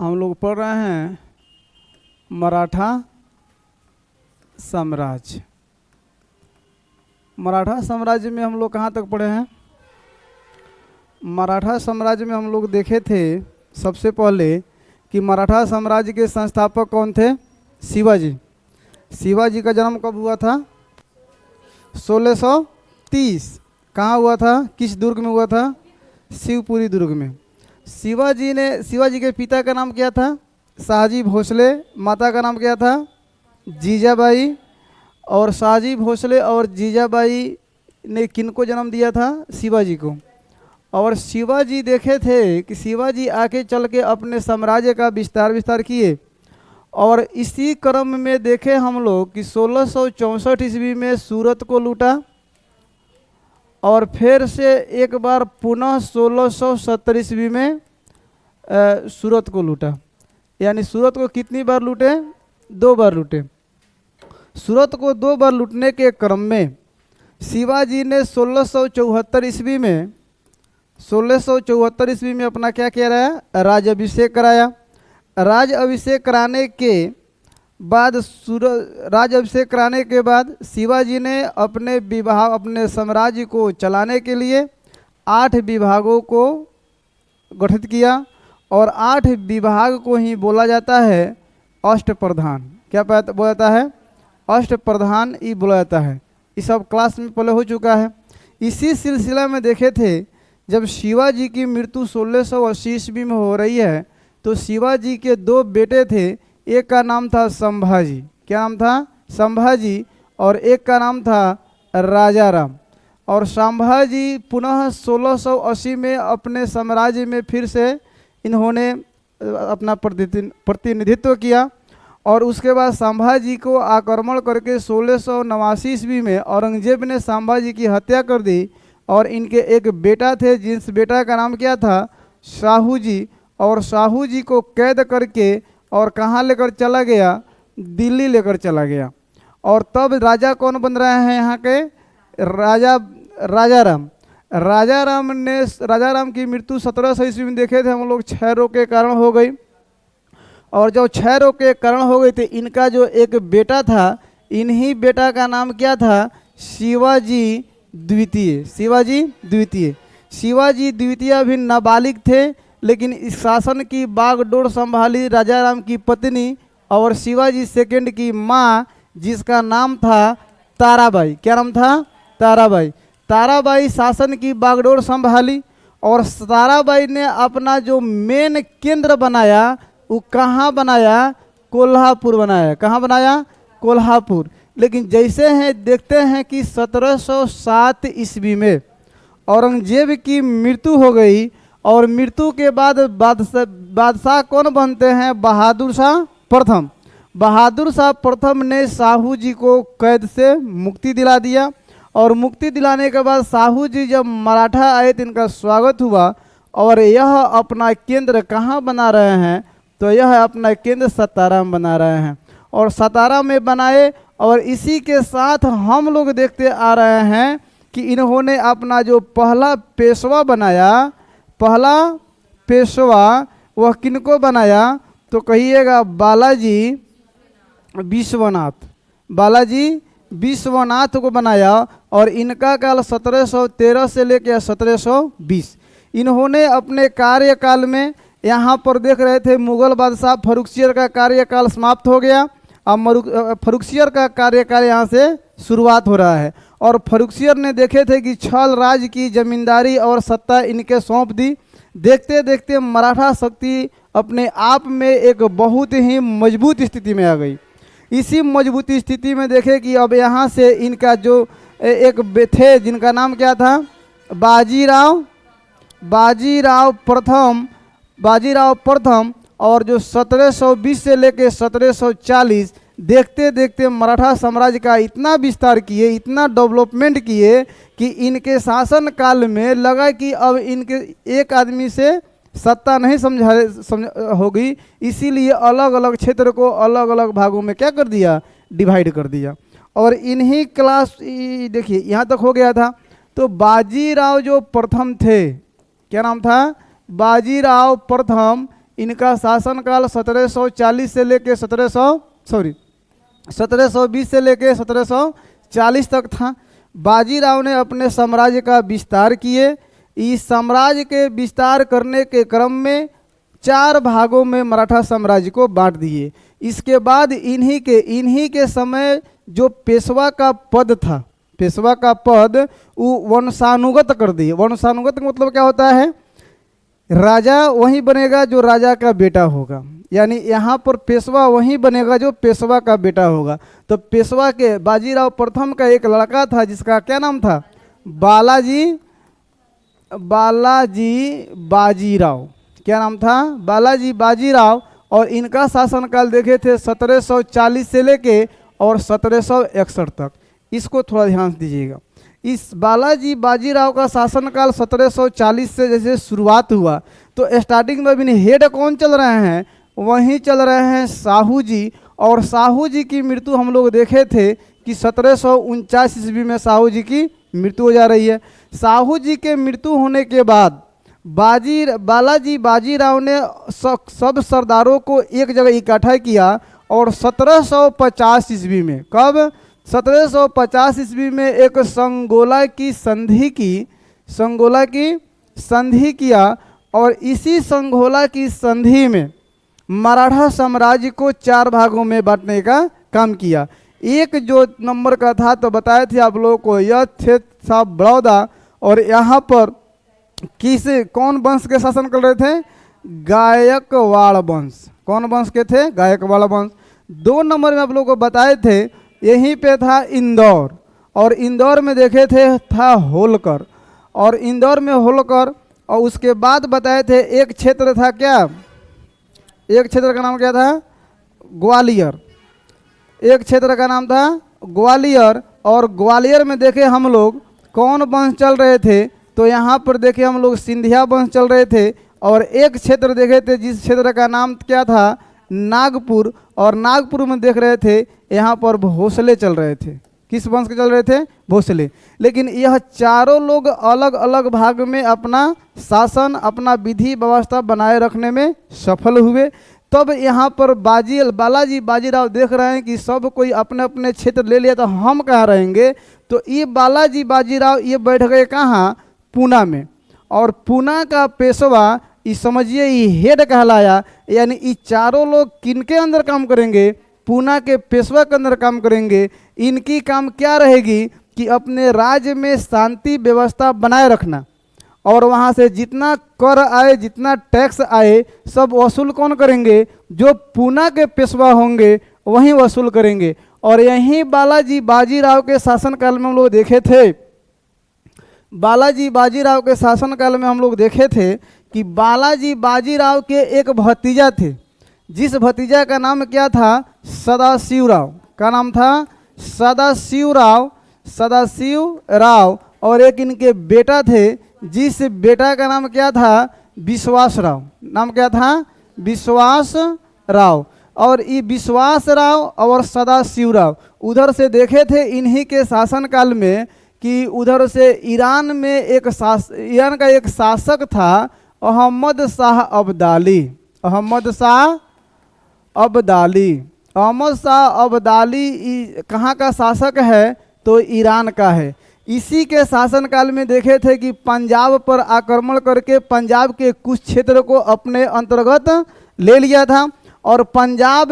हम लोग पढ़ रहे हैं मराठा साम्राज्य। मराठा साम्राज्य में हम लोग कहाँ तक पढ़े हैं? मराठा साम्राज्य में हम लोग देखे थे सबसे पहले कि मराठा साम्राज्य के संस्थापक कौन थे? शिवाजी। शिवाजी का जन्म कब हुआ था? 1630। कहाँ हुआ था? किस दुर्ग में हुआ था? शिवपुरी दुर्ग में। शिवाजी के पिता का नाम क्या था? शाहजी भोसले। माता का नाम क्या था? जीजाबाई। और शाहजी भोसले और जीजाबाई ने किनको जन्म दिया था? शिवाजी को। और शिवाजी देखे थे कि शिवाजी आके चल के अपने साम्राज्य का विस्तार किए। और इसी क्रम में देखे हम लोग कि 1664 ईस्वी में सूरत को लूटा और फिर से एक बार पुनः 1670 ईस्वी में सूरत को लूटा। यानी सूरत को कितनी बार लूटे? 2 बार लूटे। सूरत को 2 बार लूटने के क्रम में शिवाजी ने 1674 ईस्वी में अपना क्या कराया? राज्याभिषेक कराया। राज्याभिषेक कराने के बाद शिवाजी ने अपने साम्राज्य को चलाने के लिए 8 विभागों को गठित किया और 8 विभाग को ही बोला जाता है अष्टप्रधान। क्या बोला जाता है? अष्टप्रधान ही बोला जाता है। ये सब क्लास में पहले हो चुका है। इसी सिलसिला में देखे थे जब शिवाजी की मृत्यु 1680 ईस्वी में हो रही है तो शिवाजी के 2 बेटे थे। एक का नाम था संभाजी। क्या नाम था? संभाजी। और एक का नाम था राजाराम। और संभाजी पुनः 1680 में अपने साम्राज्य में फिर से इन्होंने अपना प्रतिनिधित्व किया। और उसके बाद संभाजी को आक्रमण करके 1689 ईस्वी में औरंगजेब ने संभाजी की हत्या कर दी। और इनके एक बेटा थे जिस बेटा का नाम क्या था? शाहू जी। और शाहू जी को कैद करके और कहाँ लेकर चला गया? दिल्ली लेकर चला गया। और तब राजा कौन बन रहे हैं यहाँ के? राजाराम। राजाराम की मृत्यु 1700 ईस्वी में देखे थे हम लोग क्षय रोग के कारण हो गई। और जब क्षय रोग के कारण हो गई तो इनका जो एक बेटा था, इन्हीं बेटा का नाम क्या था? शिवाजी द्वितीय। शिवाजी द्वितीय अभी नाबालिग थे, लेकिन इस शासन की बागडोर संभाली राजाराम की पत्नी और शिवाजी सेकंड की माँ, जिसका नाम था ताराबाई। क्या नाम था? ताराबाई। ताराबाई शासन की बागडोर संभाली। और ताराबाई ने अपना जो मेन केंद्र बनाया वो कहाँ बनाया? कोल्हापुर बनाया। कहाँ बनाया? कोल्हापुर। लेकिन जैसे हैं देखते हैं कि 1707 ईस्वी में औरंगजेब की मृत्यु हो गई। और मृत्यु के बाद बादशाह कौन बनते हैं? बहादुर शाह प्रथम। बहादुर शाह प्रथम ने शाहू जी को कैद से मुक्ति दिला दिया। और मुक्ति दिलाने के बाद शाहू जी जब मराठा आए तो इनका स्वागत हुआ। और यह अपना केंद्र कहाँ बना रहे हैं? तो यह अपना केंद्र सातारा में बना रहे हैं। और सातारा में बनाए। और इसी के साथ हम लोग देखते आ रहे हैं कि इन्होंने अपना जो पहला पेशवा बनाया, पहला पेशवा वह किनको बनाया? तो कहिएगा बालाजी विश्वनाथ। बालाजी विश्वनाथ को बनाया। और इनका काल 1713 से लेकर 1720। इन्होंने अपने कार्यकाल में यहाँ पर देख रहे थे मुगल बादशाह फर्रुखसियर का कार्यकाल समाप्त हो गया। अब फर्रुखसियर का कार्यकाल यहाँ से शुरुआत हो रहा है। और फर्रुखसियर ने देखे थे कि छल राज की जमींदारी और सत्ता इनके सौंप दी। देखते देखते मराठा शक्ति अपने आप में एक बहुत ही मजबूत स्थिति में आ गई। इसी मजबूती स्थिति में देखे कि अब यहाँ से इनका जो एक थे जिनका नाम क्या था? बाजीराव प्रथम। और जो 1720 से लेकर 1740 देखते देखते मराठा साम्राज्य का इतना विस्तार किए, इतना डेवलपमेंट किए कि इनके शासन काल में लगा कि अब इनके एक आदमी से सत्ता नहीं होगी। इसीलिए अलग अलग क्षेत्र को अलग अलग भागों में क्या कर दिया? डिवाइड कर दिया। और इन्हीं क्लास देखिए यहाँ तक हो गया था। तो बाजीराव जो प्रथम थे, क्या नाम था? बाजीराव प्रथम इनका शासनकाल 1740 से लेके 1720 से लेके 1740 तक था। बाजीराव ने अपने साम्राज्य का विस्तार किए। इस साम्राज्य के विस्तार करने के क्रम में 4 भागों में मराठा साम्राज्य को बांट दिए। इसके बाद इन्हीं के समय जो पेशवा का पद था, पेशवा का पद वो वंशानुगत कर दिए। वंशानुगत का मतलब क्या होता है? राजा वही बनेगा जो राजा का बेटा होगा, यानी यहाँ पर पेशवा वही बनेगा जो पेशवा का बेटा होगा। तो पेशवा के बाजीराव प्रथम का एक लड़का था जिसका क्या नाम था? बालाजी बाजीराव। क्या नाम था? बालाजी बाजीराव। और इनका शासनकाल देखे थे 1740 से लेके और 1761 तक। इसको थोड़ा ध्यान दीजिएगा। इस बालाजी बाजीराव का शासनकाल 1740 से जैसे शुरुआत हुआ तो स्टार्टिंग में अभी हेड कौन चल रहे हैं? वहीं चल रहे हैं साहू जी। और साहू जी की मृत्यु हम लोग देखे थे कि 1749 ईस्वी में साहू जी की मृत्यु हो जा रही है। साहू जी के मृत्यु होने के बाद बालाजी बाजीराव ने सब सरदारों को एक जगह इकट्ठा किया और 1750 ईस्वी में, कब? 1750 ईस्वी में एक संगोला की संधि किया। और इसी संगोला की संधि में मराठा साम्राज्य को 4 भागों में बांटने का काम किया। एक जो नंबर का था तो बताए थे आप लोगों को, यह था बड़ौदा। और यहाँ पर कौन वंश के शासन कर रहे थे? गायकवाड़ वंश। कौन वंश के थे? गायकवाड़ वंश। 2 नंबर में आप लोगों को बताए थे यहीं पे था इंदौर। और इंदौर में देखे थे था होलकर। और इंदौर में होलकर। और उसके बाद बताए थे एक क्षेत्र था क्या? एक क्षेत्र का नाम क्या था? ग्वालियर। एक क्षेत्र का नाम था ग्वालियर। और ग्वालियर में देखे हम लोग कौन वंश चल रहे थे? तो यहाँ पर देखे हम लोग सिंधिया वंश चल रहे थे। और एक क्षेत्र देखे थे जिस क्षेत्र का नाम क्या था? नागपुर। और नागपुर में देख रहे थे यहाँ पर भोसले चल रहे थे। किस वंश के चल रहे थे? भोसले। लेकिन यह चारों लोग अलग अलग भाग में अपना शासन, अपना विधि व्यवस्था बनाए रखने में सफल हुए। तब यहाँ पर बालाजी बाजीराव देख रहे हैं कि सब कोई अपने अपने क्षेत्र ले लिया तो हम कहाँ रहेंगे। तो ये बालाजी बाजीराव ये बैठ गए कहाँ? पूना में। और पूना का पेशवा ये समझिए ये हेड कहलाया। यानी ये चारों लोग किनके अंदर काम करेंगे? पूना के पेशवा के अंदर काम करेंगे। इनकी काम क्या रहेगी कि अपने राज्य में शांति व्यवस्था बनाए रखना। और वहाँ से जितना कर आए, जितना टैक्स आए, सब वसूल कौन करेंगे? जो पूना के पेशवा होंगे वहीं वसूल करेंगे। और यहीं बालाजी बाजीराव के शासनकाल में हम लोग देखे थे, बालाजी बाजीराव के शासनकाल में हम लोग देखे थे कि बालाजी बाजीराव के एक भतीजा थे, जिस भतीजा का नाम क्या था? सदाशिवराव। का नाम था? सदाशिव राव। और एक इनके बेटा थे जिस बेटा का नाम क्या था? विश्वास राव। नाम क्या था? विश्वास राव। और ये विश्वास राव और सदाशिवराव उधर से देखे थे इन्हीं के शासनकाल में कि उधर से ईरान का एक शासक था अहमद शाह अब्दाली। अहमद शाह अब्दाली कहाँ का शासक है? तो ईरान का है। इसी के शासनकाल में देखे थे कि पंजाब पर आक्रमण करके पंजाब के कुछ क्षेत्र को अपने अंतर्गत ले लिया था। और पंजाब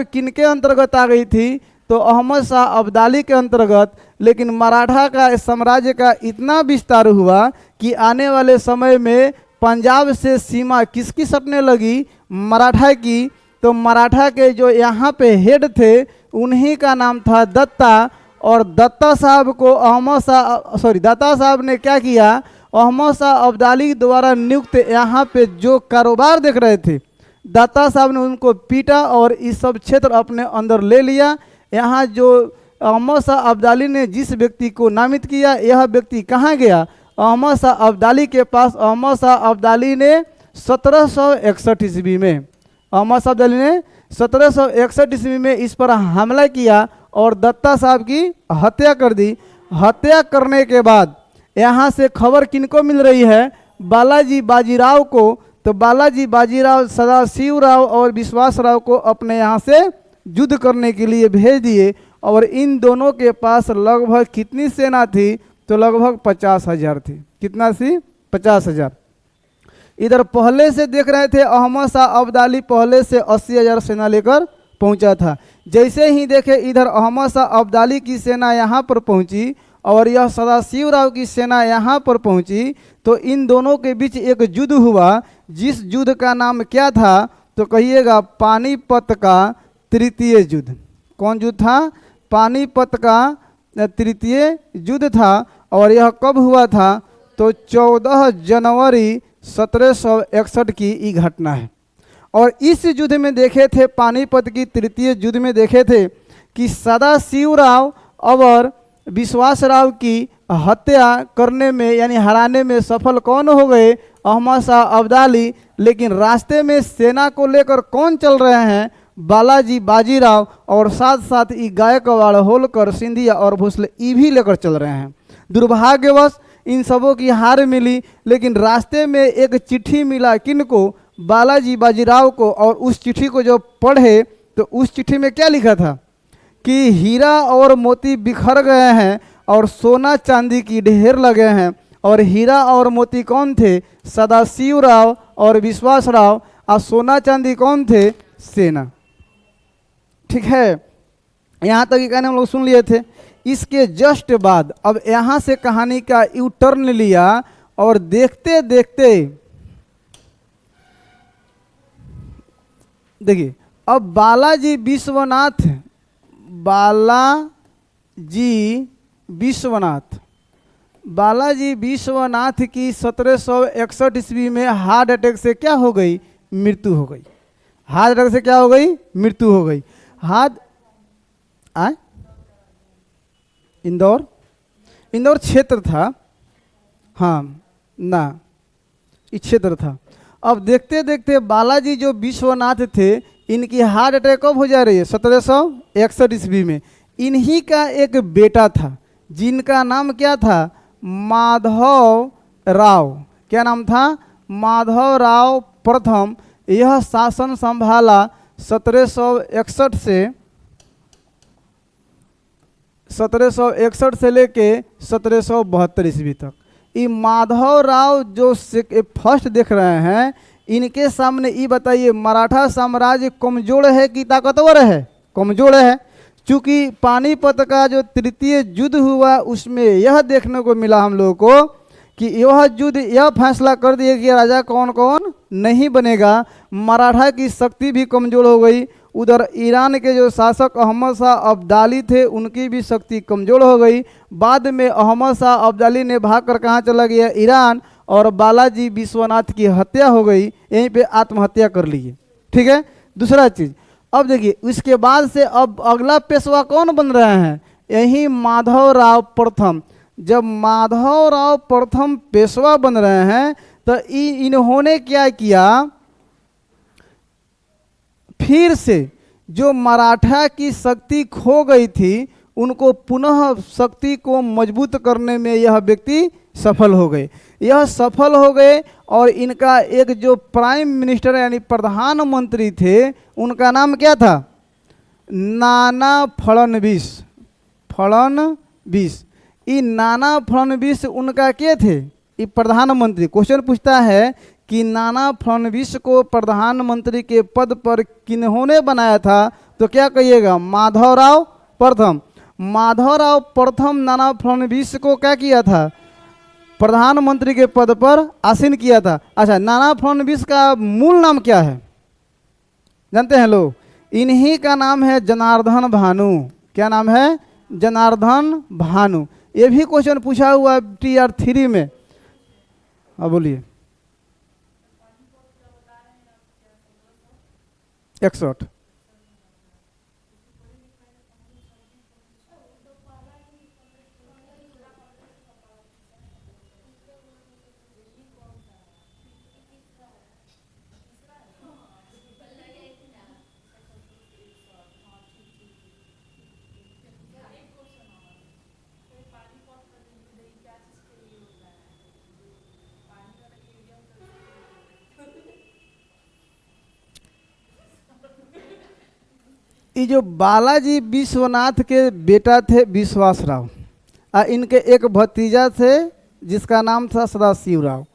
किनके अंतर्गत आ गई थी? तो अहमद शाह अब्दाली के अंतर्गत। लेकिन मराठा का साम्राज्य का इतना विस्तार हुआ कि आने वाले समय में पंजाब से सीमा किसकी सटने लगी? मराठा की। तो मराठा के जो यहाँ पे हेड थे उन्हीं का नाम था दत्ता। और दत्ता साहब ने क्या किया? अहमद शाह अब्दाली द्वारा नियुक्त यहाँ पे जो कारोबार देख रहे थे, दत्ता साहब ने उनको पीटा और इस सब क्षेत्र अपने अंदर ले लिया। यहाँ जो अहमद शाह अब्दाली ने जिस व्यक्ति को नामित किया, यह व्यक्ति कहाँ गया? अहमद शाह अब्दाली के पास। अहमद शाह अब्दाली ने 1761 ईस्वी में 1761 ईस्वी में इस पर हमला किया और दत्ता साहब की हत्या कर दी। हत्या करने के बाद यहाँ से खबर किनको मिल रही है? बालाजी बाजीराव को। तो बालाजी बाजीराव सदाशिव राव और विश्वास राव को अपने यहाँ से युद्ध करने के लिए भेज दिए। और इन दोनों के पास लगभग कितनी सेना थी? तो लगभग 50,000 थी। कितना सी? 50,000। इधर पहले से देख रहे थे अहमद शाह अब्दाली पहले से 80,000 सेना लेकर पहुंचा था। जैसे ही देखे इधर अहमद शाह अब्दाली की सेना यहाँ पर पहुंची और यह सदाशिव राव की सेना यहाँ पर पहुंची, तो इन दोनों के बीच एक युद्ध हुआ, जिस युद्ध का नाम क्या था? तो कहिएगा पानीपत का तृतीय युद्ध। कौन युद्ध था? पानीपत का तृतीय युद्ध था। और यह कब हुआ था? तो 14 जनवरी 1761 की ये घटना है। और इस युद्ध में देखे थे, पानीपत की तृतीय युद्ध में देखे थे कि सदाशिव राव और विश्वास राव की हत्या करने में यानी हराने में सफल कौन हो गए? अहमद शाह अब्दाली। लेकिन रास्ते में सेना को लेकर कौन चल रहे हैं? बालाजी बाजीराव और साथ साथ ई गायकवाड़, होलकर, सिंधिया और भोसले ई भी लेकर चल रहे हैं। दुर्भाग्यवश इन सबों की हार मिली। लेकिन रास्ते में एक चिट्ठी मिला, किनको? बालाजी बाजीराव को। और उस चिट्ठी को जब पढ़े तो उस चिट्ठी में क्या लिखा था कि हीरा और मोती बिखर गए हैं और सोना चांदी की ढेर लगे हैं। और हीरा और मोती कौन थे? सदाशिव राव और विश्वास राव। और सोना चांदी कौन थे? सेना। ठीक है, यहाँ तक ये कहने हम लोग सुन लिए थे। इसके जस्ट बाद अब यहाँ से कहानी का यू टर्न लिया और देखते देखते देखिए अब बालाजी विश्वनाथ की 1761 ईस्वी में हार्ट अटैक से क्या हो गई? मृत्यु हो गई। हार्ट अटैक से क्या हो गई? मृत्यु हो गई। इंदौर क्षेत्र था। हाँ ना, इस क्षेत्र था। अब देखते देखते बालाजी जो विश्वनाथ थे, इनकी हार्ट अटैक कब हो जा रही है? 1761 ईस्वी में। इन्हीं का एक बेटा था जिनका नाम क्या था? माधव राव। क्या नाम था? माधव राव प्रथम। यह शासन संभाला 1761 से लेके 1772 ईस्वी तक। ये माधव राव जो फर्स्ट देख रहे हैं, इनके सामने ये बताइए मराठा साम्राज्य कमजोर है कि ताकतवर है? कमजोर है। चूंकि पानीपत का जो तृतीय युद्ध हुआ उसमें यह देखने को मिला हम लोगों को कि यह युद्ध यह फैसला कर दिया कि राजा कौन कौन नहीं बनेगा। मराठा की शक्ति भी कमजोर हो गई। उधर ईरान के जो शासक अहमद शाह अब्दाली थे, उनकी भी शक्ति कमजोर हो गई। बाद में अहमद शाह अब्दाली ने भागकर कहाँ चला गया? ईरान। और बालाजी विश्वनाथ की हत्या हो गई, यहीं पे आत्महत्या कर लिए। ठीक है। दूसरा चीज़ अब देखिए, इसके बाद से अब अगला पेशवा कौन बन रहे हैं? यही माधव राव प्रथम। जब माधव राव प्रथम पेशवा बन रहे हैं तो इन्होंने क्या किया? फिर से जो मराठा की शक्ति खो गई थी, उनको पुनः शक्ति को मजबूत करने में यह व्यक्ति सफल हो गए। यह सफल हो गए और इनका एक जो प्राइम मिनिस्टर यानी प्रधानमंत्री थे, उनका नाम क्या था? नाना फडणवीस। ये नाना फडणवीस उनका क्या थे? ये प्रधानमंत्री। क्वेश्चन पूछता है कि नाना फडणवीस को प्रधानमंत्री के पद पर किन्होंने बनाया था? तो क्या कहिएगा? माधव राव प्रथम। माधव राव प्रथम नाना फडणवीस को क्या किया था? प्रधानमंत्री के पद पर आसीन किया था। अच्छा, नाना फडणवीस का मूल नाम क्या है जानते हैं लोग? इन्हीं का नाम है जनार्दन भानु। क्या नाम है? जनार्दन भानु। ये भी क्वेश्चन पूछा हुआ TR 3 में। अब बोलिए। 61। ये जो बालाजी विश्वनाथ के बेटा थे विश्वास राव, इनके एक भतीजा थे जिसका नाम था सदाशिव राव,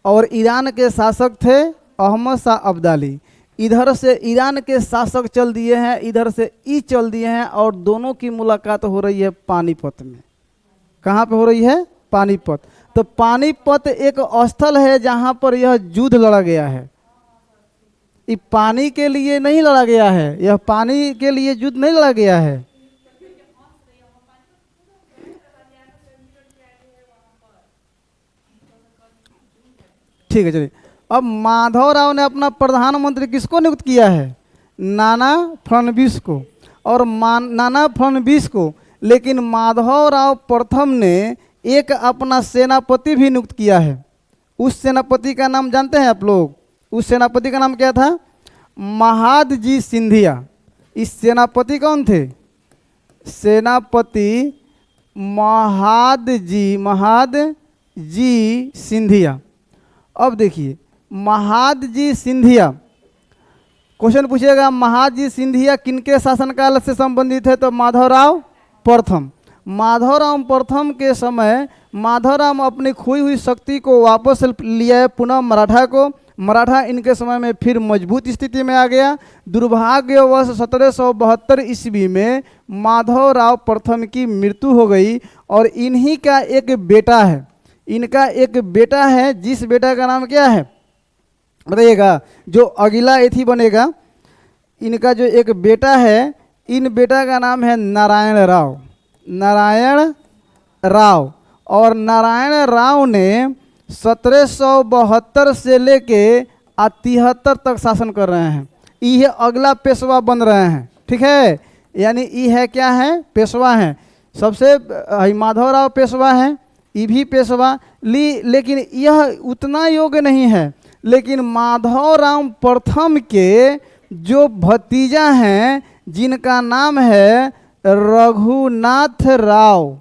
और ईरान के शासक थे अहमद शाह अब्दाली। इधर से ईरान के शासक चल दिए हैं, इधर से ई चल दिए हैं, और दोनों की मुलाकात हो रही है पानीपत में। कहाँ पे हो रही है? पानीपत। तो पानीपत एक स्थल है जहाँ पर यह युद्ध लड़ा गया है। ये पानी के लिए नहीं लड़ा गया है, यह पानी के लिए युद्ध नहीं लड़ा गया है। ठीक है, चलिए। अब माधवराव ने अपना प्रधानमंत्री किसको नियुक्त किया है? नाना फडणवीस को, और नाना फडणवीस को। लेकिन माधवराव प्रथम ने एक अपना सेनापति भी नियुक्त किया है। उस सेनापति का नाम जानते हैं आप लोग? उस सेनापति का नाम क्या था? महादजी सिंधिया। इस सेनापति कौन थे? सेनापति महादजी सिंधिया। अब देखिए, महादजी सिंधिया, क्वेश्चन पूछेगा महादजी सिंधिया किनके शासनकाल से संबंधित है? तो माधवराव प्रथम। माधवराव प्रथम के समय माधवराव अपनी खोई हुई शक्ति को वापस लिया है, पुनः मराठा को। मराठा इनके समय में फिर मजबूत स्थिति में आ गया। दुर्भाग्यवश 1772 ईस्वी में माधवराव प्रथम की मृत्यु हो गई, और इन्हीं का एक बेटा है। इनका एक बेटा है, जिस बेटा का नाम क्या है बताइएगा? जो अगला एथी बनेगा, इनका जो एक बेटा है, इन बेटा का नाम है नारायण राव। नारायण राव। और नारायण राव ने 1772 से लेके 73 तक शासन कर रहे हैं। ये अगला पेशवा बन रहे हैं, ठीक है? यानी ये है क्या है? पेशवा हैं। सबसे माधवराव पेशवा हैं, ये भी पेशवा लेकिन यह उतना योग्य नहीं है। लेकिन माधवराव प्रथम के जो भतीजा हैं, जिनका नाम है रघुनाथ राव।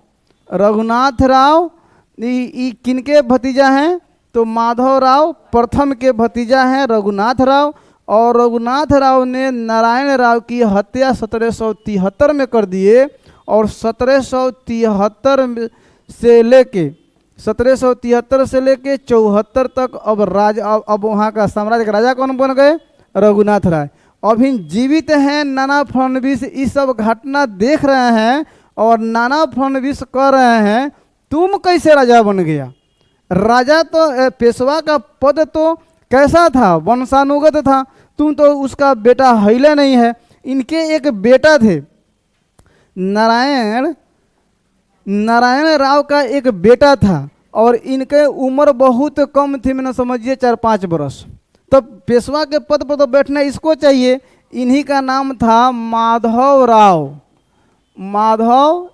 रघुनाथ राव किनके भतीजा हैं? तो माधवराव प्रथम के भतीजा हैं रघुनाथ राव। और रघुनाथ राव ने नारायण राव की हत्या 1773 में कर दिए, और 1773 से लेके 74 तक अब वहाँ का साम्राज्य का राजा कौन बन गए? रघुनाथ राय। अभी जीवित हैं नाना फडणवीस, इस सब घटना देख रहे हैं, और नाना फडणवीस कह रहे हैं तुम कैसे राजा बन गया? राजा तो पेशवा का पद तो कैसा था? वंशानुगत था। तुम तो उसका बेटा हैले नहीं है। इनके एक बेटा थे नारायण राव का एक बेटा था, और इनके उम्र बहुत कम थी, मैंने समझिए 4-5 बरस। तब पेशवा के पद पर तो बैठना इसको चाहिए। इन्हीं का नाम था माधव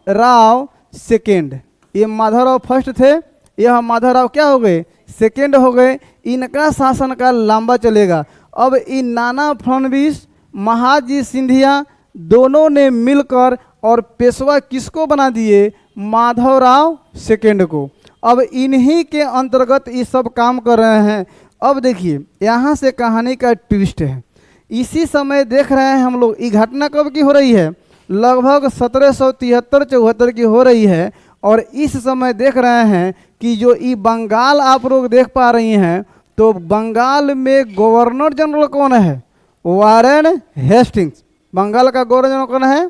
राव सेकेंड। ये माधवराव फर्स्ट थे, यह माधवराव क्या हो गए? सेकेंड हो गए। इनका शासनकाल लंबा चलेगा। अब इन नाना फडणवीस, महादजी सिंधिया दोनों ने मिलकर और पेशवा किसको बना दिए? माधवराव सेकेंड को। अब इन्हीं के अंतर्गत ये सब काम कर रहे हैं। अब देखिए, यहाँ से कहानी का ट्विस्ट है। इसी समय देख रहे हैं हम लोग, ये घटना कब की हो रही है? लगभग 1773-74 की हो रही है। और इस समय देख रहे हैं कि जो ये बंगाल आप लोग देख पा रही हैं, तो बंगाल में गवर्नर जनरल कौन है? Warren Hastings. बंगाल का गवर्नर जनरल कौन है?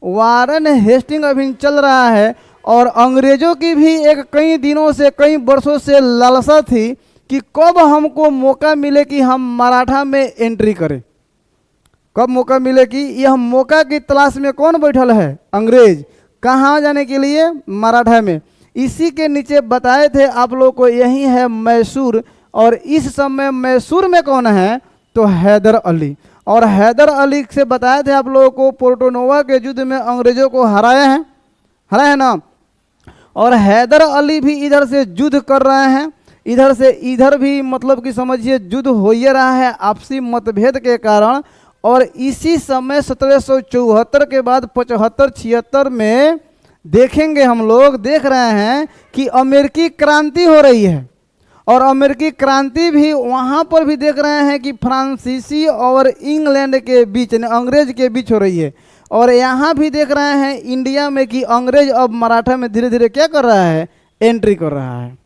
वारेन हेस्टिंग अभी चल रहा है। और अंग्रेजों की भी एक कई दिनों से, कई वर्षों से लालसा थी कि कब हमको मौका मिले कि हम मराठा में एंट्री करें। कब मौका मिले कि यह मौका की तलाश में कौन बैठल है? अंग्रेज। कहाँ जाने के लिए? मराठा में। इसी के नीचे बताए थे आप लोग को, यही है मैसूर। और इस समय मैसूर में कौन है? तो हैदर अली। और हैदर अली से बताए थे आप लोगों को, पोर्टोनोवा के युद्ध में अंग्रेजों को हराए हैं ना। और हैदर अली भी इधर से युद्ध कर रहे हैं, इधर से इधर भी, मतलब कि समझिए युद्ध हो ही रहा है आपसी मतभेद के कारण। और इसी समय 1774 के बाद 75-76 में देखेंगे, हम लोग देख रहे हैं कि अमेरिकी क्रांति हो रही है। और अमेरिकी क्रांति भी वहाँ पर भी देख रहे हैं कि फ्रांसीसी और इंग्लैंड के बीच, अंग्रेज के बीच हो रही है। और यहाँ भी देख रहे हैं इंडिया में कि अंग्रेज अब मराठा में धीरे धीरे क्या कर रहा है, एंट्री कर रहा है।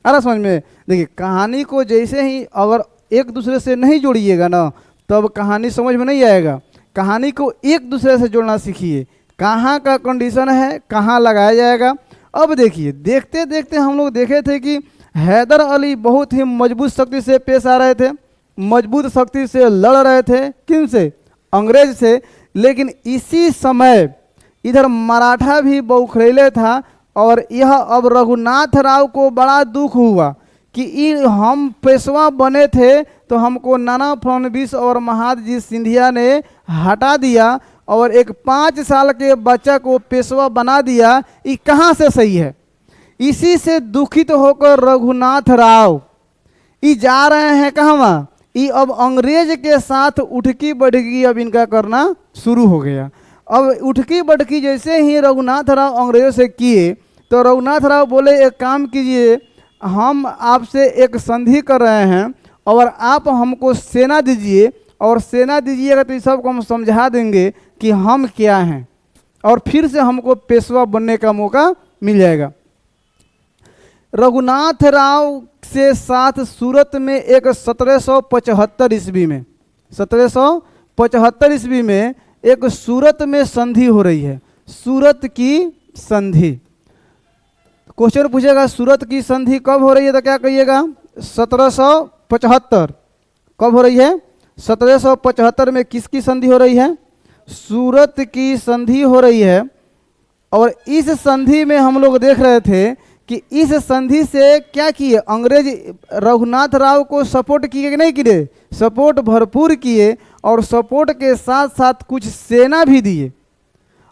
अरे समझ में, देखिए कहानी को जैसे ही अगर एक दूसरे से नहीं जोड़िएगा ना, तब कहानी समझ में नहीं आएगा। कहानी को एक दूसरे से जोड़ना सीखिए, कहाँ का कंडीशन है, कहाँ लगाया जाएगा। अब देखिए, देखते देखते हम लोग देखे थे कि हैदर अली बहुत ही मजबूत शक्ति से पेश आ रहे थे, मजबूत शक्ति से लड़ रहे थे। किन से? अंग्रेज से। लेकिन इसी समय इधर मराठा भी बौखलेले था। और यह अब रघुनाथ राव को बड़ा दुख हुआ कि हम पेशवा बने थे तो हमको नाना फडणवीस और महादजी सिंधिया ने हटा दिया और एक 5 साल के बच्चा को पेशवा बना दिया। ये कहाँ से सही है? इसी से दुखित होकर रघुनाथ राव ये जा रहे हैं कहाँ? ये अब अंग्रेज के साथ उठकी बैठकी अब इनका करना शुरू हो गया। अब उठकी बैठकी जैसे ही रघुनाथ राव अंग्रेजों से किए तो रघुनाथ राव बोले एक काम कीजिए, हम आपसे एक संधि कर रहे हैं और आप हमको सेना दीजिए, और सेना दीजिएगा तो इस सबको हम समझा देंगे कि हम क्या हैं, और फिर से हमको पेशवा बनने का मौका मिल जाएगा। रघुनाथ राव से साथ सूरत में एक 1775 ईस्वी में 1775 ईस्वी में एक सूरत में संधि हो रही है। सूरत की संधि, क्वेश्चन पूछेगा सूरत की संधि कब हो रही है तो क्या कहिएगा? 1775। कब हो रही है? 1775 में किसकी संधि हो रही है? सूरत की संधि हो रही है। और इस संधि में हम लोग देख रहे थे कि इस संधि से क्या किए अंग्रेज? रघुनाथ राव को सपोर्ट किए कि नहीं किए? सपोर्ट भरपूर किए, और सपोर्ट के साथ साथ कुछ सेना भी दिए,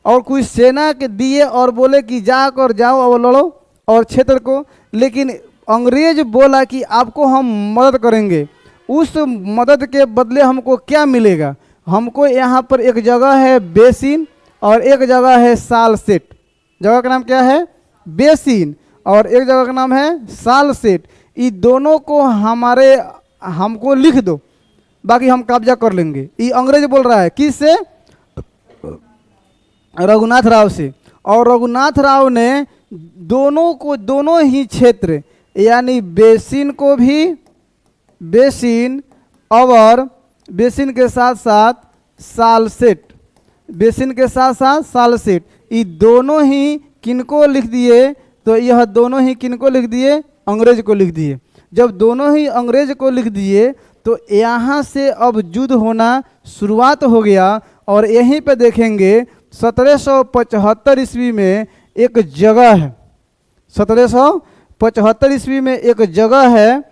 और कुछ सेना के दिए और बोले कि जाकर जाओ और लड़ो और क्षेत्र को। लेकिन अंग्रेज बोला कि आपको हम मदद करेंगे, उस मदद के बदले हमको क्या मिलेगा? हमको यहाँ पर एक जगह है बेसिन और एक जगह है सालसेट। जगह का नाम क्या है? बेसिन, और एक जगह का नाम है सालसेट। ये दोनों को हमको लिख दो, बाकी हम कब्जा कर लेंगे। ये अंग्रेज बोल रहा है। किससे? रघुनाथ राव से। और रघुनाथ राव ने दोनों ही क्षेत्र यानी बेसिन को भी, बेसिन और बेसिन के साथ साथ सालसेट, बेसिन के साथ साथ सालसेट, ये दोनों ही किनको लिख दिए? तो यह दोनों ही किनको लिख दिए? अंग्रेज को लिख दिए। जब दोनों ही अंग्रेज को लिख दिए तो यहाँ से अब युद्ध होना शुरुआत हो गया। और यहीं पे देखेंगे 1775 ईस्वी में एक जगह है, 1775 ईस्वी में एक जगह है।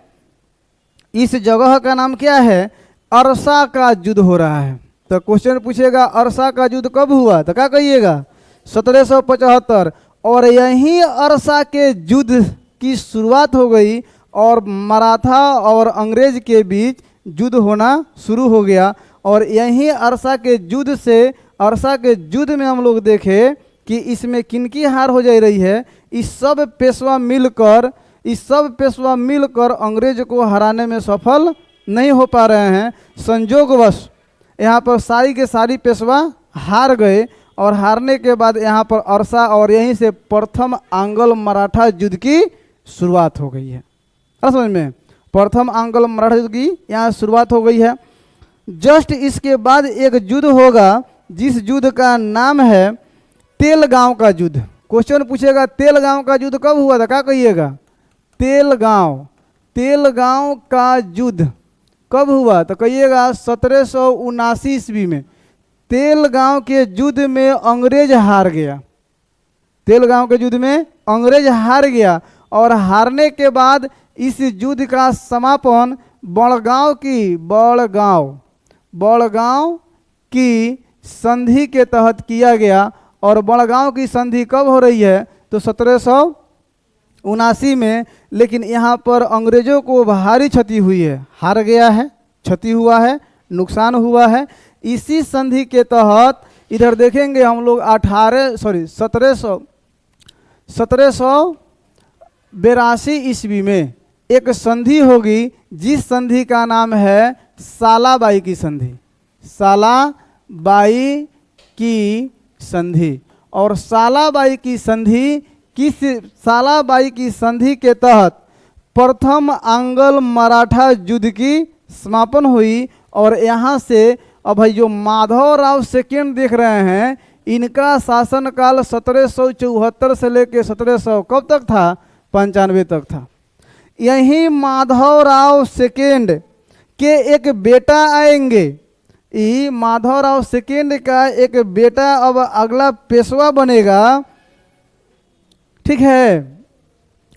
इस जगह का नाम क्या है? अरसा का युद्ध हो रहा है। तो क्वेश्चन पूछेगा अरसा का युद्ध कब हुआ तो क्या कहिएगा? 1775। और यहीं अरसा के युद्ध की शुरुआत हो गई और मराठा और अंग्रेज के बीच युद्ध होना शुरू हो गया। और यहीं अरसा के युद्ध से, अरसा के युद्ध में हम लोग देखे कि इसमें किनकी हार हो जा रही है? इस सब पेशवा मिलकर अंग्रेज को हराने में सफल नहीं हो पा रहे हैं। संजोगवश यहाँ पर सारी के सारी पेशवा हार गए, और हारने के बाद यहाँ पर अरसा और यहीं से प्रथम आंग्ल मराठा युद्ध की शुरुआत हो गई है। समझ में? प्रथम आंग्ल मराठा युद्ध की यहाँ शुरुआत हो गई है। जस्ट इसके बाद एक युद्ध होगा जिस युद्ध का नाम है तेलगांव का युद्ध। क्वेश्चन पूछेगा तेलगांव का युद्ध कब हुआ था? क्या कहिएगा? तेलगांव का युद्ध कब हुआ तो कहिएगा 1779 ईस्वी में। तेलगांव के युद्ध में अंग्रेज हार गया। तेलगांव के युद्ध में अंग्रेज हार गया, और हारने के बाद इस युद्ध का समापन बड़गांव की संधि के तहत किया गया। और बड़गांव की संधि कब हो रही है तो 1779 में। लेकिन यहाँ पर अंग्रेजों को भारी क्षति हुई है, हार गया है, क्षति हुआ है, नुकसान हुआ है। इसी संधि के तहत इधर देखेंगे हम लोग 1782 ईस्वी में एक संधि होगी जिस संधि का नाम है सालाबाई की संधि। सालाबाई की संधि। और सालाबाई की संधि के तहत प्रथम आंग्ल मराठा युद्ध की समापन हुई। और यहाँ से अब भाई जो माधवराव सेकेंड देख रहे हैं, इनका शासनकाल 1774 से लेकर 1700 कब तक था, 95 तक था। यही माधवराव सेकेंड के एक बेटा आएंगे। ये माधवराव सेकेंड का एक बेटा अब अगला पेशवा बनेगा, ठीक है।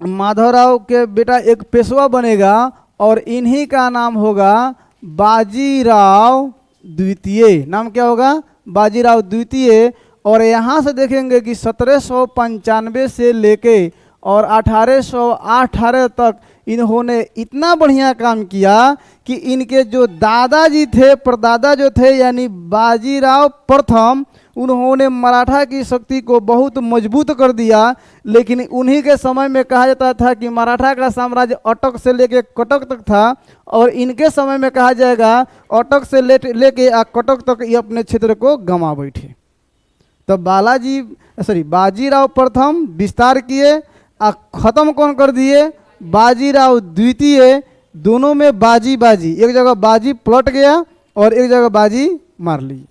माधवराव के बेटा एक पेशवा बनेगा और इन्हीं का नाम होगा बाजीराव द्वितीय। नाम क्या होगा, बाजीराव द्वितीय। और यहाँ से देखेंगे कि 1795 से लेके और 1818 तक इन्होंने इतना बढ़िया काम किया कि इनके जो दादाजी थे, परदादा जो थे, यानी बाजीराव प्रथम, उन्होंने मराठा की शक्ति को बहुत मजबूत कर दिया। लेकिन उन्हीं के समय में कहा जाता था कि मराठा का साम्राज्य अटक से लेके कटक तक था, और इनके समय में कहा जाएगा अटक से लेके कटक तक ये अपने क्षेत्र को गंवा बैठे। तो बाजीराव प्रथम विस्तार किए, खत्म कौन कर दिए, बाजीराव द्वितीय। दोनों में बाजी, एक जगह बाजी पलट गया और एक जगह बाजी मार ली।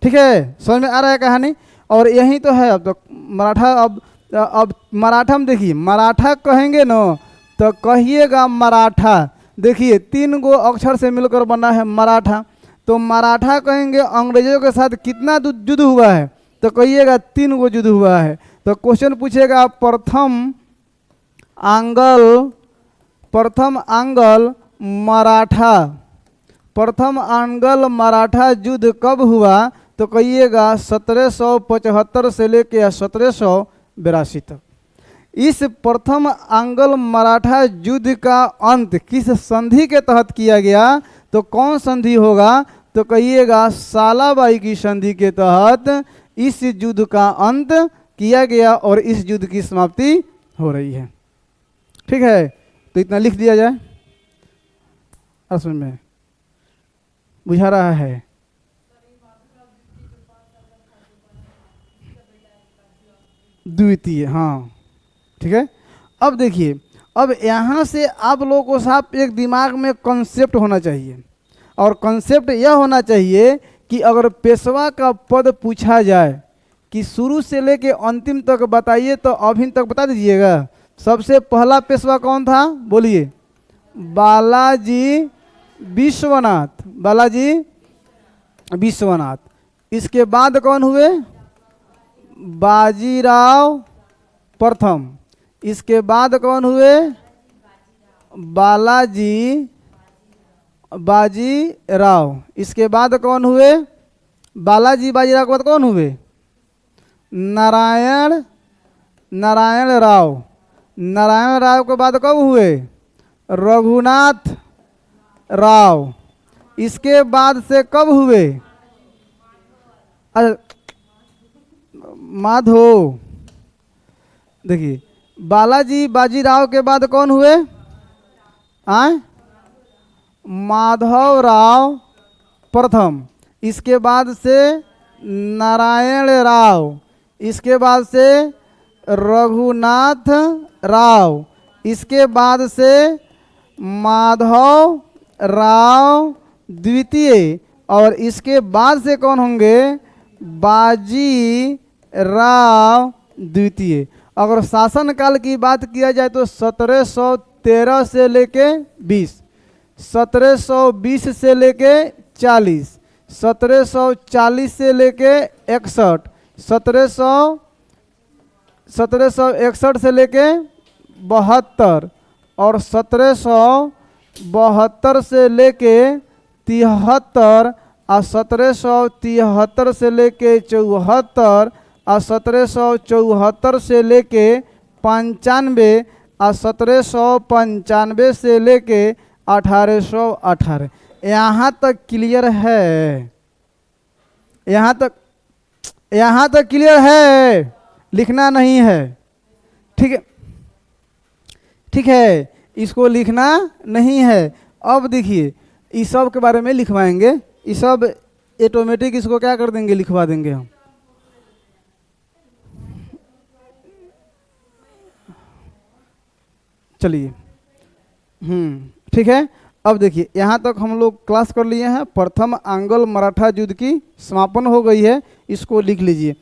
ठीक है, समझ में आ रहा है कहानी। और यही तो है। अब तो मराठा, अब मराठा में देखिए, मराठा कहेंगे ना तो कहिएगा मराठा। देखिए 3 गो अक्षर से मिलकर बना है मराठा। तो मराठा कहेंगे अंग्रेजों के साथ कितना युद्ध हुआ है, तो कहिएगा 3 गो युद्ध हुआ है। तो क्वेश्चन पूछेगा प्रथम आंग्ल मराठा युद्ध कब हुआ, तो कहिएगा 1775 से लेकर 1782 तक। इस प्रथम आंग्ल मराठा युद्ध का अंत किस संधि के तहत किया गया, तो कौन संधि होगा, तो कहिएगा सालाबाई की संधि के तहत इस युद्ध का अंत किया गया और इस युद्ध की समाप्ति हो रही है। ठीक है, तो इतना लिख दिया जाए। असम में बुझा रहा है। द्वितीय, हाँ ठीक है। अब देखिए, अब यहाँ से आप लोगों को साहब एक दिमाग में कॉन्सेप्ट होना चाहिए। और कॉन्सेप्ट यह होना चाहिए कि अगर पेशवा का पद पूछा जाए कि शुरू से लेके अंतिम तक बताइए, तो अभी तक बता दीजिएगा। सबसे पहला पेशवा कौन था, बोलिए, बालाजी विश्वनाथ। इसके बाद कौन हुए, बाजीराव प्रथम। इसके बाद कौन हुए, बाजीराव। इसके बाद कौन हुए, बाजीराव के बाद कौन हुए, नारायण राव। नारायण राव के बाद कब हुए, रघुनाथ राव। इसके बाद से कब हुए, माधव। देखिए, बाजीराव के बाद कौन हुए, माधव राव प्रथम। इसके बाद से नारायण राव। इसके बाद से रघुनाथ राव। इसके बाद से माधव राव द्वितीय। और इसके बाद से कौन होंगे, बाजी राव द्वितीय। अगर शासनकाल की बात किया जाए तो 1713 से लेके 20, 1720 से लेके 40, 1740 से लेके 61, 1761 से लेके 72 और 1772 से लेके 73 और 1773 से लेके 74 और 1774 से लेके 95 और 1795 से लेके 1818। यहाँ तक क्लियर है, यहाँ तक क्लियर है, लिखना नहीं है। ठीक है, इसको लिखना नहीं है। अब देखिए इस सब के बारे में लिखवाएंगे, ये सब ऑटोमेटिक इसको क्या कर देंगे, लिखवा देंगे हम। चलिए ठीक है। अब देखिए यहाँ तक हम लोग क्लास कर लिए हैं। प्रथम आंग्ल मराठा युद्ध की समापन हो गई है, इसको लिख लीजिए।